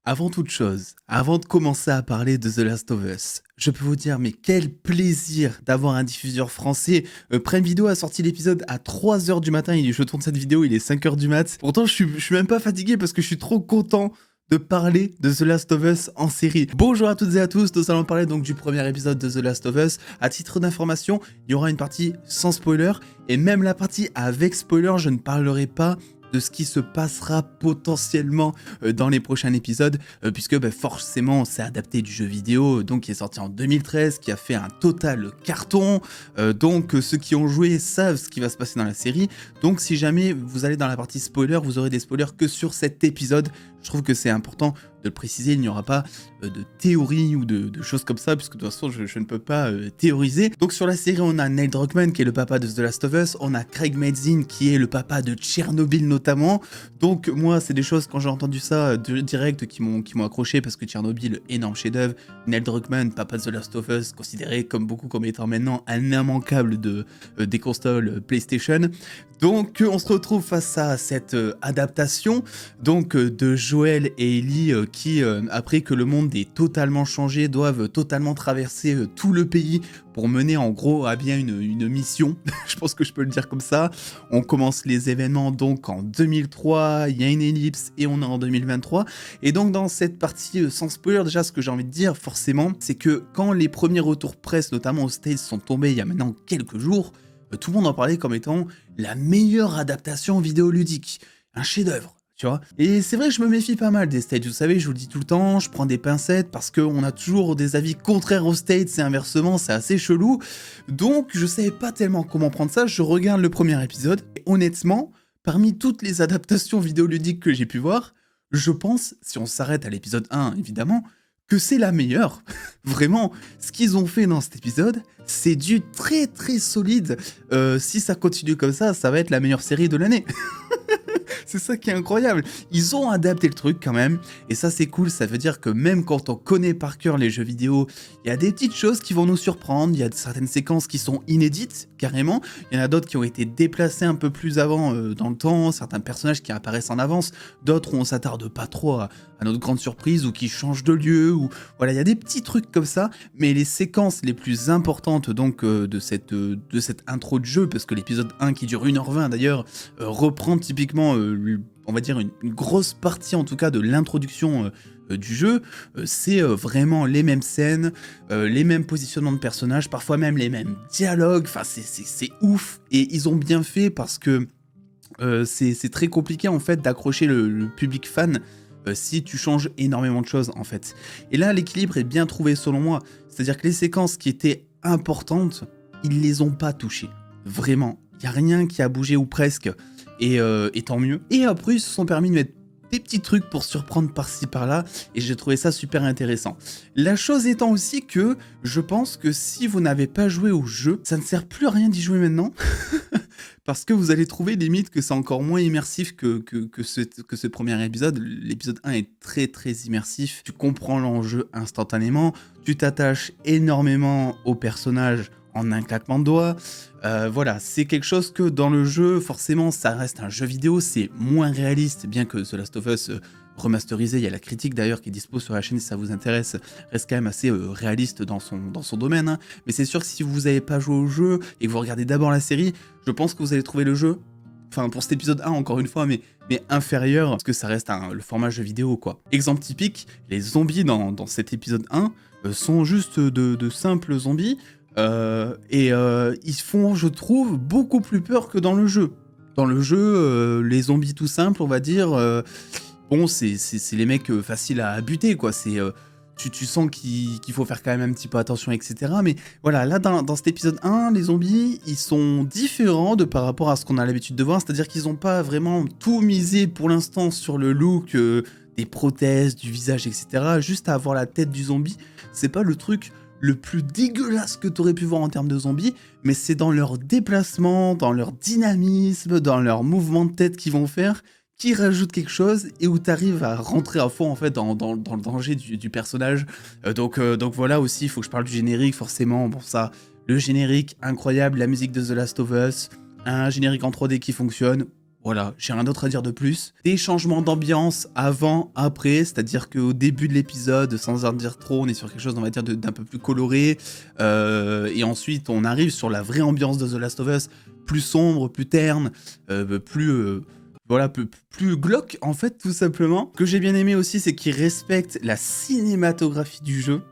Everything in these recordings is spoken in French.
Avant toute chose, avant de commencer à parler de The Last of Us, je peux vous dire, mais quel plaisir d'avoir un diffuseur français. Prime Video a sorti l'épisode à 3 h du matin, je tourne cette vidéo, il est 5 h du mat. Pourtant, je suis même pas fatigué parce que je suis trop content de parler de The Last of Us en série. Bonjour à toutes et à tous, nous allons parler donc du premier épisode de The Last of Us. À titre d'information, il y aura une partie sans spoiler, et même la partie avec spoiler, je ne parlerai pas de ce qui se passera potentiellement dans les prochains épisodes, puisque forcément c'est adapté du jeu vidéo, donc qui est sorti en 2013, qui a fait un total carton, donc ceux qui ont joué savent ce qui va se passer dans la série, donc si jamais vous allez dans la partie spoiler, vous aurez des spoilers que sur cet épisode. Je trouve que c'est important de le préciser, il n'y aura pas de théorie ou de choses comme ça, puisque de toute façon je ne peux pas théoriser. Donc sur la série, on a Neil Druckmann qui est le papa de The Last of Us, on a Craig Mazin qui est le papa de Tchernobyl notamment. Donc moi c'est des choses, quand j'ai entendu ça direct, qui m'ont accroché, parce que Tchernobyl, énorme chef-d'œuvre. Neil Druckmann, papa de The Last of Us, considéré comme étant maintenant un immanquable des consoles PlayStation. Donc on se retrouve face à cette adaptation donc de Joel et Ellie qui, après que le monde ait totalement changé, doivent totalement traverser tout le pays pour mener en gros à bien une mission. Je pense que je peux le dire comme ça. On commence les événements donc en 2003, il y a une ellipse et on est en 2023. Et donc dans cette partie sans spoiler, déjà ce que j'ai envie de dire forcément, c'est que quand les premiers retours presse, notamment aux States, sont tombés il y a maintenant quelques jours, tout le monde en parlait comme étant la meilleure adaptation vidéoludique, un chef-d'œuvre, tu vois. Et c'est vrai que je me méfie pas mal des States, vous savez, je vous le dis tout le temps, je prends des pincettes parce qu'on a toujours des avis contraires aux States et inversement, c'est assez chelou. Donc je savais pas tellement comment prendre ça, je regarde le premier épisode, et honnêtement, parmi toutes les adaptations vidéoludiques que j'ai pu voir, je pense, si on s'arrête à l'épisode 1 évidemment, que c'est la meilleure. Vraiment, ce qu'ils ont fait dans cet épisode, c'est du très très solide. Si ça continue comme ça va être la meilleure série de l'année. C'est ça qui est incroyable. Ils ont adapté le truc quand même, et ça c'est cool, ça veut dire que même quand on connaît par cœur les jeux vidéo, il y a des petites choses qui vont nous surprendre, il y a certaines séquences qui sont inédites, carrément, il y en a d'autres qui ont été déplacées un peu plus avant dans le temps, certains personnages qui apparaissent en avance, d'autres où on s'attarde pas trop à notre grande surprise, ou qui changent de lieu, ou voilà, il y a des petits trucs comme ça, mais les séquences les plus importantes donc de cette intro de jeu, parce que l'épisode 1 qui dure 1 h 20 d'ailleurs, reprend typiquement on va dire une grosse partie en tout cas de l'introduction du jeu. C'est vraiment les mêmes scènes, les mêmes positionnements de personnages, parfois même les mêmes dialogues, enfin c'est ouf, et ils ont bien fait parce que c'est très compliqué en fait d'accrocher le public fan si tu changes énormément de choses en fait. Et là l'équilibre est bien trouvé selon moi, c'est-à-dire que les séquences qui étaient importantes, ils les ont pas touchées, vraiment, il y a rien qui a bougé ou presque. Et tant mieux. Et après, ils se sont permis de mettre des petits trucs pour surprendre par-ci par-là, et j'ai trouvé ça super intéressant. La chose étant aussi que je pense que si vous n'avez pas joué au jeu, ça ne sert plus à rien d'y jouer maintenant, parce que vous allez trouver limite que c'est encore moins immersif que ce premier épisode. L'épisode 1 est très très immersif, tu comprends l'enjeu instantanément, tu t'attaches énormément aux personnages en un claquement de doigts. Voilà, c'est quelque chose que dans le jeu, forcément, ça reste un jeu vidéo, c'est moins réaliste, bien que The Last of Us remasterisé, il y a la critique d'ailleurs qui est dispo sur la chaîne si ça vous intéresse, reste quand même assez réaliste dans son domaine, hein. Mais c'est sûr que si vous n'avez pas joué au jeu et que vous regardez d'abord la série, je pense que vous allez trouver le jeu, enfin pour cet épisode 1 encore une fois, mais inférieur, parce que ça reste le format jeu vidéo quoi. Exemple typique, les zombies dans cet épisode 1 sont juste de simples zombies, ils font, je trouve, beaucoup plus peur que dans le jeu. Dans le jeu, les zombies tout simples, on va dire, bon, c'est les mecs faciles à buter, quoi. Tu sens qu'il faut faire quand même un petit peu attention, etc. Mais voilà, là, dans cet épisode 1, les zombies, ils sont différents par rapport à ce qu'on a l'habitude de voir. C'est-à-dire qu'ils n'ont pas vraiment tout misé pour l'instant sur le look, des prothèses, du visage, etc. Juste à avoir la tête du zombie, c'est pas le truc le plus dégueulasse que t'aurais pu voir en termes de zombies, mais c'est dans leur déplacement, dans leur dynamisme, dans leur mouvement de tête qu'ils vont faire, qui rajoute quelque chose et où t'arrives à rentrer à fond en fait dans le danger du personnage. Donc voilà aussi, il faut que je parle du générique forcément. Bon ça, le générique incroyable, la musique de The Last of Us, un générique en 3D qui fonctionne. Voilà, j'ai rien d'autre à dire de plus. Des changements d'ambiance avant, après, c'est-à-dire qu'au début de l'épisode, sans en dire trop, on est sur quelque chose, on va dire, d'un peu plus coloré. Et ensuite, on arrive sur la vraie ambiance de The Last of Us, plus sombre, plus terne, voilà, plus glauque, en fait, tout simplement. Ce que j'ai bien aimé aussi, c'est qu'il respecte la cinématographie du jeu.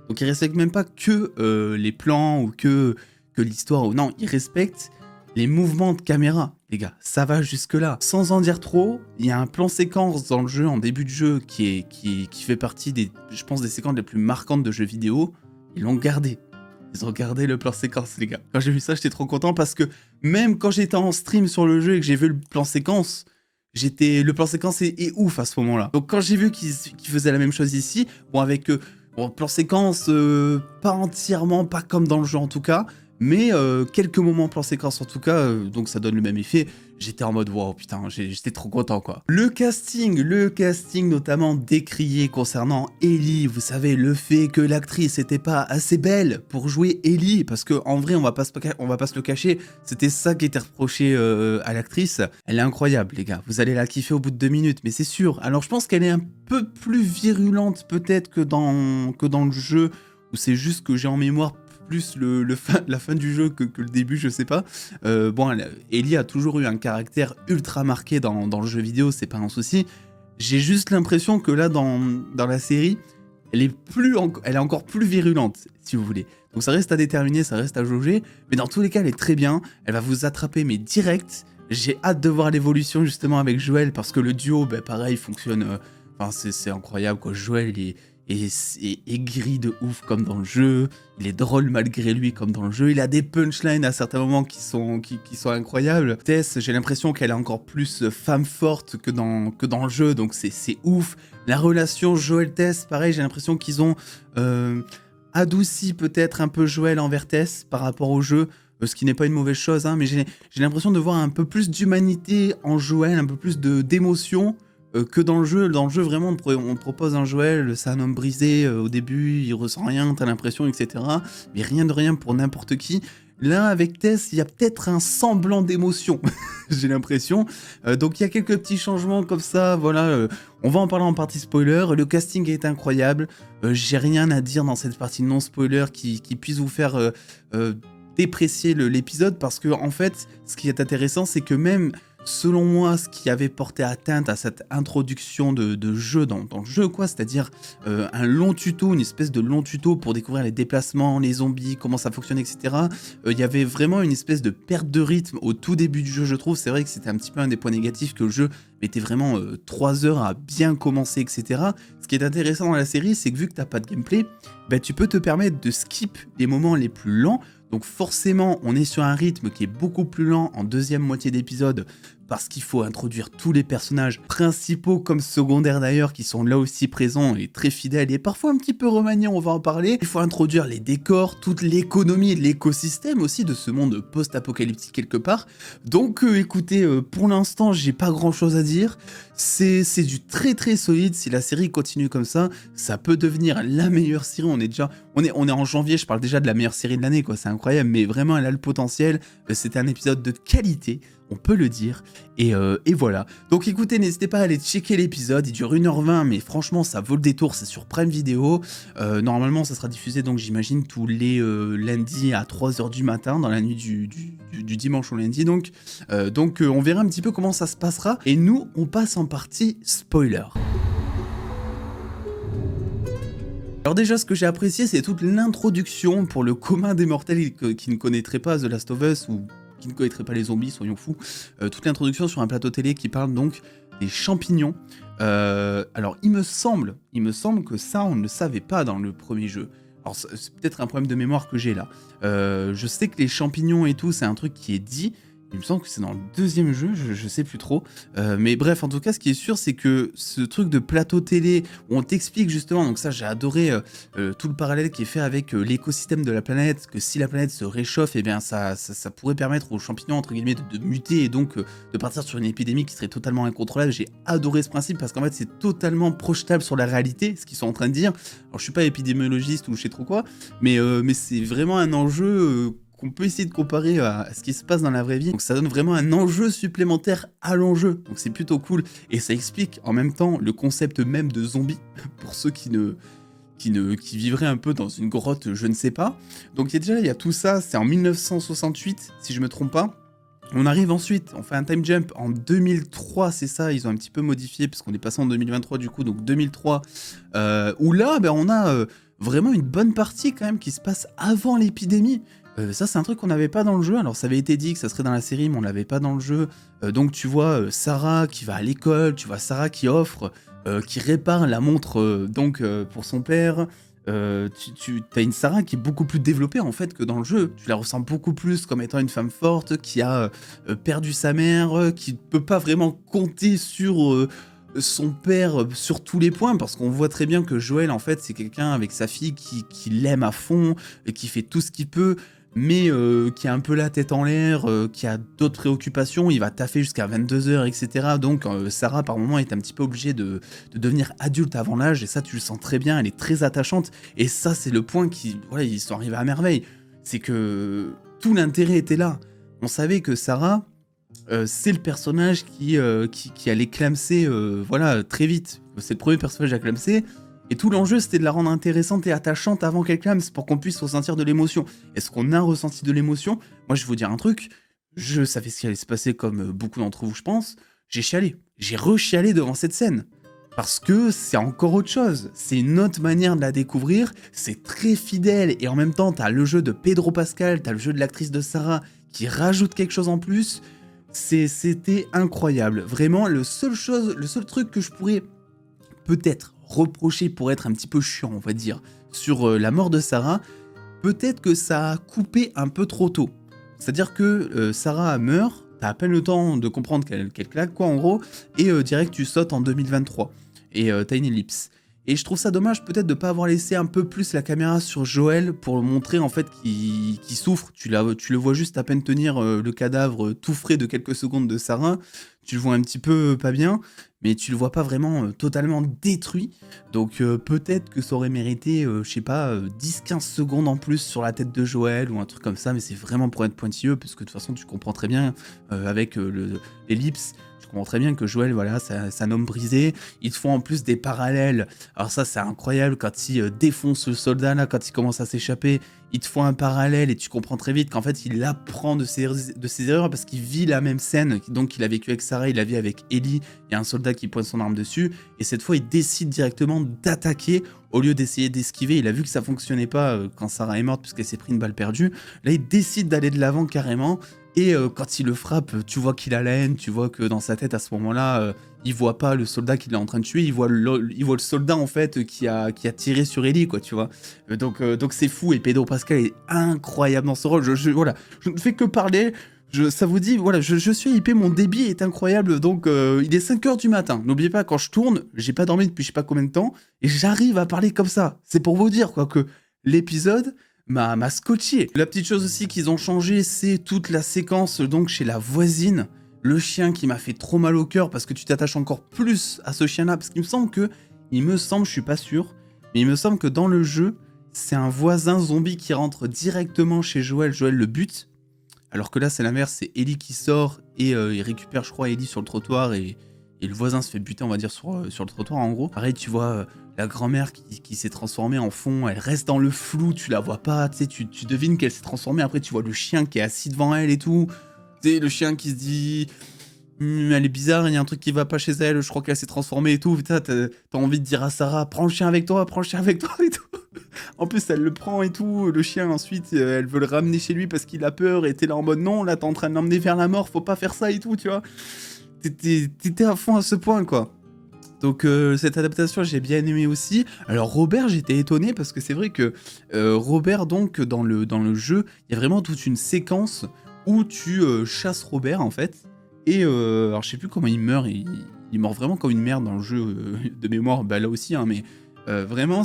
Donc, il respecte même pas que les plans ou que l'histoire. Non, il respecte les mouvements de caméra, les gars, ça va jusque-là. Sans en dire trop, il y a un plan séquence dans le jeu, en début de jeu, qui fait partie des, je pense, des séquences les plus marquantes de jeux vidéo. Ils l'ont gardé. Ils ont gardé le plan séquence, les gars. Quand j'ai vu ça, j'étais trop content parce que même quand j'étais en stream sur le jeu et que j'ai vu le plan séquence, le plan séquence est ouf à ce moment-là. Donc quand j'ai vu qu'ils faisaient la même chose ici, bon, avec bon, plan séquence, pas entièrement, pas comme dans le jeu en tout cas, mais quelques moments plan séquence en tout cas, donc ça donne le même effet. J'étais en mode wow, putain, j'étais trop content quoi. Le casting notamment décrié concernant Ellie, vous savez, le fait que l'actrice n'était pas assez belle pour jouer Ellie, parce que en vrai, on va pas se le cacher, c'était ça qui était reproché à l'actrice. Elle est incroyable, les gars, vous allez la kiffer au bout de 2 minutes, mais c'est sûr. Alors je pense qu'elle est un peu plus virulente peut-être que dans le jeu, où c'est juste que j'ai en mémoire plus la fin du jeu que le début, je sais pas. Bon, Ellie a toujours eu un caractère ultra marqué dans le jeu vidéo, c'est pas un souci. J'ai juste l'impression que là, dans la série, elle est encore plus virulente, si vous voulez. Donc ça reste à déterminer, ça reste à jauger, mais dans tous les cas, elle est très bien. Elle va vous attraper, mais direct. J'ai hâte de voir l'évolution justement avec Joël, parce que le duo, ben, pareil, fonctionne. Enfin, c'est incroyable, quoi. Joël, est gris de ouf comme dans le jeu, il est drôle malgré lui comme dans le jeu, il a des punchlines à certains moments qui sont incroyables. Tess, j'ai l'impression qu'elle est encore plus femme forte que dans le jeu, donc c'est ouf. La relation Joël-Tess, pareil, j'ai l'impression qu'ils ont adouci peut-être un peu Joël envers Tess par rapport au jeu, ce qui n'est pas une mauvaise chose, hein, mais j'ai l'impression de voir un peu plus d'humanité en Joël, un peu plus d'émotion, que dans le jeu. Dans le jeu, vraiment, on propose un Joël, c'est un homme brisé, au début, il ressent rien, t'as l'impression, etc. Mais rien de rien pour n'importe qui. Là, avec Tess, il y a peut-être un semblant d'émotion, j'ai l'impression. Donc il y a quelques petits changements comme ça, voilà. On va en parler en partie spoiler. Le casting est incroyable. J'ai rien à dire dans cette partie non spoiler qui puisse vous faire déprécier l'épisode, parce que en fait, ce qui est intéressant, c'est que même selon moi, ce qui avait porté atteinte à cette introduction de jeu dans le jeu, quoi, c'est-à-dire un long tuto, une espèce de long tuto pour découvrir les déplacements, les zombies, comment ça fonctionne, etc. Il y avait vraiment une espèce de perte de rythme au tout début du jeu, je trouve. C'est vrai que c'était un petit peu un des points négatifs, que le jeu mettait vraiment 3 heures à bien commencer, etc. Ce qui est intéressant dans la série, c'est que vu que t'as pas de gameplay, bah, tu peux te permettre de skip les moments les plus lents. Donc forcément, on est sur un rythme qui est beaucoup plus lent en deuxième moitié d'épisode, parce qu'il faut introduire tous les personnages principaux comme secondaires d'ailleurs, qui sont là aussi présents et très fidèles et parfois un petit peu remaniés, on va en parler. Il faut introduire les décors, toute l'économie et l'écosystème aussi de ce monde post-apocalyptique quelque part. Donc écoutez, pour l'instant, j'ai pas grand chose à dire. C'est du très très solide. Si la série continue comme ça peut devenir la meilleure série. On est en janvier, je parle déjà de la meilleure série de l'année, quoi. C'est incroyable, mais vraiment elle a le potentiel. C'était un épisode de qualité, on peut le dire, et voilà. Donc écoutez, n'hésitez pas à aller checker l'épisode, il dure 1h20, mais franchement ça vaut le détour, c'est sur Prime Video. Normalement ça sera diffusé, donc j'imagine tous les lundis à 3h du matin, dans la nuit du dimanche au lundi, donc on verra un petit peu comment ça se passera, et nous on passe en partie spoiler. Alors déjà, ce que j'ai apprécié, c'est toute l'introduction pour le commun des mortels qui ne connaîtraient pas The Last of Us, ou qui ne connaîtraient pas les zombies, soyons fous. Toute l'introduction sur un plateau télé qui parle donc des champignons. Alors il me semble que ça, on ne le savait pas dans le premier jeu. Alors c'est peut-être un problème de mémoire que j'ai là. Je sais que les champignons et tout, c'est un truc qui est dit. Il me semble que c'est dans le deuxième jeu, je sais plus trop. Mais bref, en tout cas, ce qui est sûr, c'est que ce truc de plateau télé, où on t'explique justement, donc ça j'ai adoré tout le parallèle qui est fait avec l'écosystème de la planète, que si la planète se réchauffe, eh bien ça pourrait permettre aux champignons, entre guillemets, de muter et donc de partir sur une épidémie qui serait totalement incontrôlable. J'ai adoré ce principe parce qu'en fait c'est totalement projetable sur la réalité, ce qu'ils sont en train de dire. Alors je suis pas épidémiologiste ou je sais trop quoi, mais c'est vraiment un enjeu qu'on peut essayer de comparer à ce qui se passe dans la vraie vie. Donc ça donne vraiment un enjeu supplémentaire à l'enjeu. Donc c'est plutôt cool. Et ça explique en même temps le concept même de zombie, pour ceux qui vivraient un peu dans une grotte, je ne sais pas. Donc il y a tout ça, c'est en 1968, si je me trompe pas. On arrive ensuite, on fait un time jump en 2003, c'est ça, ils ont un petit peu modifié, puisqu'on est passé en 2023 du coup, donc 2003, où là, on a vraiment une bonne partie quand même qui se passe avant l'épidémie. Ça, c'est un truc qu'on n'avait pas dans le jeu. Alors, ça avait été dit que ça serait dans la série, mais on l'avait pas dans le jeu. Donc, tu vois Sarah qui va à l'école, tu vois Sarah qui offre, qui répare la montre pour son père. Tu as une Sarah qui est beaucoup plus développée en fait que dans le jeu. Tu la ressens beaucoup plus comme étant une femme forte qui a perdu sa mère, qui peut pas vraiment compter sur son père sur tous les points, parce qu'on voit très bien que Joël en fait c'est quelqu'un avec sa fille qui l'aime à fond et qui fait tout ce qu'il peut, mais qui a un peu la tête en l'air, qui a d'autres préoccupations, il va taffer jusqu'à 22h, etc. Donc Sarah par moment est un petit peu obligée de devenir adulte avant l'âge, et ça tu le sens très bien, elle est très attachante, et ça c'est le point qui, voilà, ils sont arrivés à merveille, c'est que tout l'intérêt était là. On savait que Sarah, c'est le personnage qui allait clamser voilà, très vite. C'est le premier personnage à clamser. Et tout l'enjeu, c'était de la rendre intéressante et attachante avant qu'elle clame, pour qu'on puisse ressentir de l'émotion. Est-ce qu'on a ressenti de l'émotion? Moi, je vais vous dire un truc. Je savais ce qui allait se passer, comme beaucoup d'entre vous, je pense. J'ai chialé. J'ai re-chialé devant cette scène. Parce que c'est encore autre chose. C'est une autre manière de la découvrir. C'est très fidèle. Et en même temps, t'as le jeu de Pedro Pascal, t'as le jeu de l'actrice de Sarah qui rajoute quelque chose en plus. C'était incroyable. Vraiment, le seul truc que je pourrais peut-être reprocher pour être un petit peu chiant, on va dire, sur la mort de Sarah, peut-être que ça a coupé un peu trop tôt. C'est-à-dire que Sarah meurt, t'as à peine le temps de comprendre qu'elle claque, quoi, en gros, et direct tu sautes en 2023. Et t'as une ellipse. Et je trouve ça dommage peut-être de pas avoir laissé un peu plus la caméra sur Joël pour montrer en fait qu'il souffre. Tu le vois juste à peine tenir le cadavre tout frais de quelques secondes de Sarah. Tu le vois un petit peu pas bien, mais tu le vois pas vraiment totalement détruit. Donc peut-être que ça aurait mérité, je sais pas, 10-15 secondes en plus sur la tête de Joël ou un truc comme ça, mais c'est vraiment pour être pointilleux, parce que de toute façon tu comprends très bien avec l'ellipse. Je comprends très bien que Joël, voilà, c'est un homme brisé. Ils te font en plus des parallèles. Alors ça, c'est incroyable quand il défonce le soldat, là, quand il commence à s'échapper. Ils te font un parallèle et tu comprends très vite qu'en fait, il apprend de ses erreurs parce qu'il vit la même scène. Donc, il a vécu avec Sarah, il a vécu avec Ellie. Il y a un soldat qui pointe son arme dessus. Et cette fois, il décide directement d'attaquer au lieu d'essayer d'esquiver. Il a vu que ça fonctionnait pas quand Sarah est morte puisqu'elle s'est pris une balle perdue. Là, il décide d'aller de l'avant carrément. Et quand il le frappe, tu vois qu'il a la haine, tu vois que dans sa tête à ce moment-là, il voit pas le soldat qu'il est en train de tuer, il voit le soldat en fait qui a tiré sur Ellie, quoi, tu vois. Donc c'est fou, et Pedro Pascal est incroyable dans ce rôle. Voilà, je ne fais que parler. Ça vous dit, voilà, je suis hypé, mon débit est incroyable, donc il est 5h du matin. N'oubliez pas, quand je tourne, j'ai pas dormi depuis je sais pas combien de temps, et j'arrive à parler comme ça. C'est pour vous dire, quoi, que l'épisode m'a scotché. La petite chose aussi qu'ils ont changé, c'est toute la séquence donc chez la voisine. Le chien qui m'a fait trop mal au cœur, parce que tu t'attaches encore plus à ce chien-là, parce qu'il me semble, je suis pas sûr, mais il me semble que dans le jeu, c'est un voisin zombie qui rentre directement chez Joël. Joël le bute. Alors que là, c'est l'inverse, c'est Ellie qui sort et il récupère, je crois, Ellie sur le trottoir et le voisin se fait buter, on va dire, sur le trottoir, en gros. Pareil, tu vois la grand-mère qui s'est transformée en fond, elle reste dans le flou, tu la vois pas, tu sais, tu devines qu'elle s'est transformée. Après, tu vois le chien qui est assis devant elle et tout. Tu sais, le chien qui se dit... elle est bizarre, il y a un truc qui va pas chez elle, je crois qu'elle s'est transformée et tout. Putain, t'as envie de dire à Sarah, prends le chien avec toi et tout. En plus, elle le prend et tout, le chien, ensuite, elle veut le ramener chez lui parce qu'il a peur, et t'es là en mode non, là, t'es en train de l'emmener vers la mort, faut pas faire ça et tout, tu vois. T'étais à fond à ce point, quoi. Donc cette adaptation, j'ai bien aimé aussi. Alors Robert, j'étais étonné parce que c'est vrai que Robert, donc, dans le jeu, il y a vraiment toute une séquence où tu chasses Robert, en fait. Et alors je sais plus comment il meurt, il meurt vraiment comme une merde dans le jeu de mémoire, bah là aussi, hein, mais vraiment,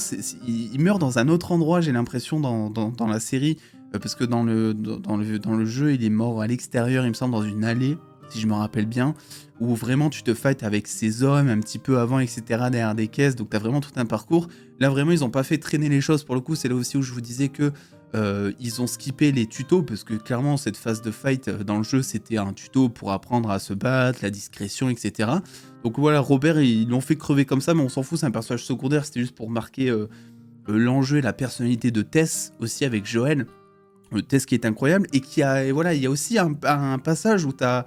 il meurt dans un autre endroit, j'ai l'impression, dans la série, parce que dans le jeu, il est mort à l'extérieur, il me semble, dans une allée, si je me rappelle bien, où vraiment tu te fights avec ces hommes un petit peu avant, etc., derrière des caisses, donc t'as vraiment tout un parcours. Là, vraiment, ils ont pas fait traîner les choses, pour le coup, c'est là aussi où je vous disais que Ils ont skippé les tutos parce que clairement cette phase de fight dans le jeu c'était un tuto pour apprendre à se battre, la discrétion, etc. Donc voilà, Robert ils l'ont fait crever comme ça, mais on s'en fout, c'est un personnage secondaire, c'était juste pour marquer l'enjeu et la personnalité de Tess aussi avec Joël. Tess qui est incroyable et et voilà, il y a aussi un passage où t'as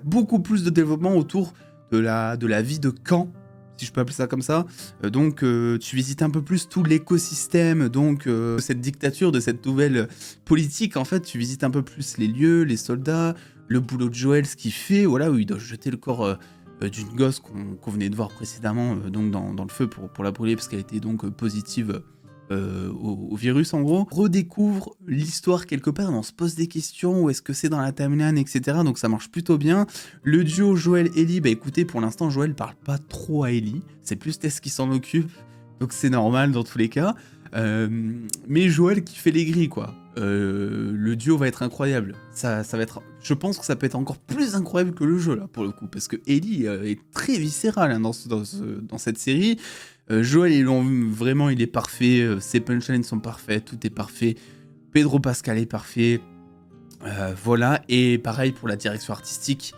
beaucoup plus de développement autour de la vie de Caen, si je peux appeler ça comme ça. Donc tu visites un peu plus tout l'écosystème, donc cette dictature de cette nouvelle politique, en fait, tu visites un peu plus les lieux, les soldats, le boulot de Joël, ce qu'il fait, voilà, où il doit jeter le corps d'une gosse qu'on venait de voir précédemment donc dans le feu pour la brûler, parce qu'elle était donc positive au virus en gros. Redécouvre l'histoire quelque part, on se pose des questions, où est-ce que c'est dans la timeline, etc. Donc ça marche plutôt bien. Le duo Joël-Ellie, bah écoutez, pour l'instant Joël parle pas trop à Ellie, c'est plus Tess qui s'en occupe, donc c'est normal dans tous les cas. Mais Joël qui fait les grilles quoi. Le duo va être incroyable. Ça va être, je pense que ça peut être encore plus incroyable que le jeu là pour le coup, parce que Ellie est très viscérale hein, dans cette série. Joël, vraiment, il est parfait. Ses punchlines sont parfaits, tout est parfait. Pedro Pascal est parfait. Voilà, et pareil pour la direction artistique.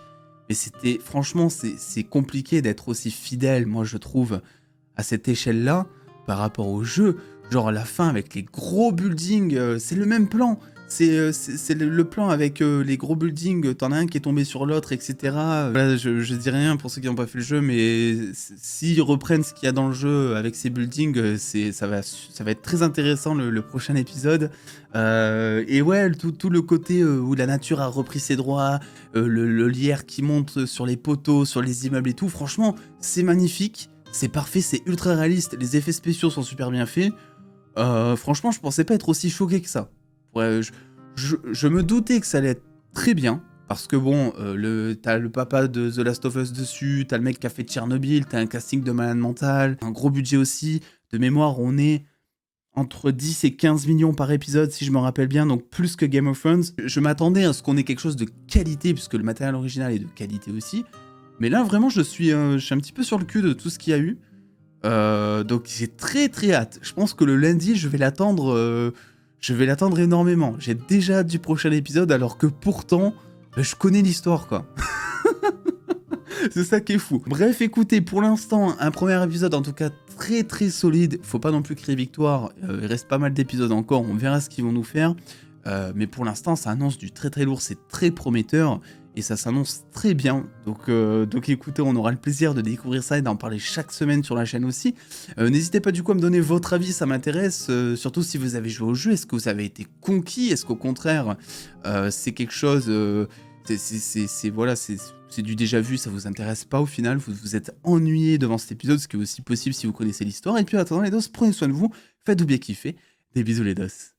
Mais c'était, franchement, c'est compliqué d'être aussi fidèle, moi je trouve, à cette échelle-là, par rapport au jeu. Genre à la fin avec les gros buildings, c'est le même plan. C'est le plan avec les gros buildings, t'en as un qui est tombé sur l'autre, etc. Voilà, je dis rien pour ceux qui n'ont pas fait le jeu, mais s'ils reprennent ce qu'il y a dans le jeu avec ces buildings, ça va être très intéressant le prochain épisode. Et ouais, tout le côté où la nature a repris ses droits, le lierre qui monte sur les poteaux, sur les immeubles et tout, franchement, c'est magnifique, c'est parfait, c'est ultra réaliste, les effets spéciaux sont super bien faits. Franchement, je pensais pas être aussi choqué que ça. Ouais, je me doutais que ça allait être très bien, parce que bon, t'as le papa de The Last of Us dessus, t'as le mec qui a fait Tchernobyl, t'as un casting de malade mental, un gros budget aussi. De mémoire, on est entre 10 et 15 millions par épisode, si je me rappelle bien, donc plus que Game of Thrones. Je m'attendais à ce qu'on ait quelque chose de qualité, puisque le matériel original est de qualité aussi. Mais là, vraiment, je suis un petit peu sur le cul de tout ce qu'il y a eu. Donc j'ai très très hâte. Je pense que le lundi, je vais l'attendre énormément. J'ai déjà hâte du prochain épisode, alors que pourtant, je connais l'histoire, quoi. C'est ça qui est fou. Bref, écoutez, pour l'instant, un premier épisode, en tout cas, très très solide. Faut pas non plus crier victoire. Il reste pas mal d'épisodes encore, on verra ce qu'ils vont nous faire. Mais pour l'instant, ça annonce du très très lourd, c'est très prometteur. Et ça s'annonce très bien, donc écoutez, on aura le plaisir de découvrir ça et d'en parler chaque semaine sur la chaîne aussi. N'hésitez pas du coup à me donner votre avis, ça m'intéresse, surtout si vous avez joué au jeu, est-ce que vous avez été conquis, est-ce qu'au contraire, c'est quelque chose, voilà, c'est du déjà vu, ça vous intéresse pas au final, vous vous êtes ennuyé devant cet épisode, ce qui est aussi possible si vous connaissez l'histoire, et puis attendant les dos, prenez soin de vous, faites-vous bien kiffer, des bisous les dos.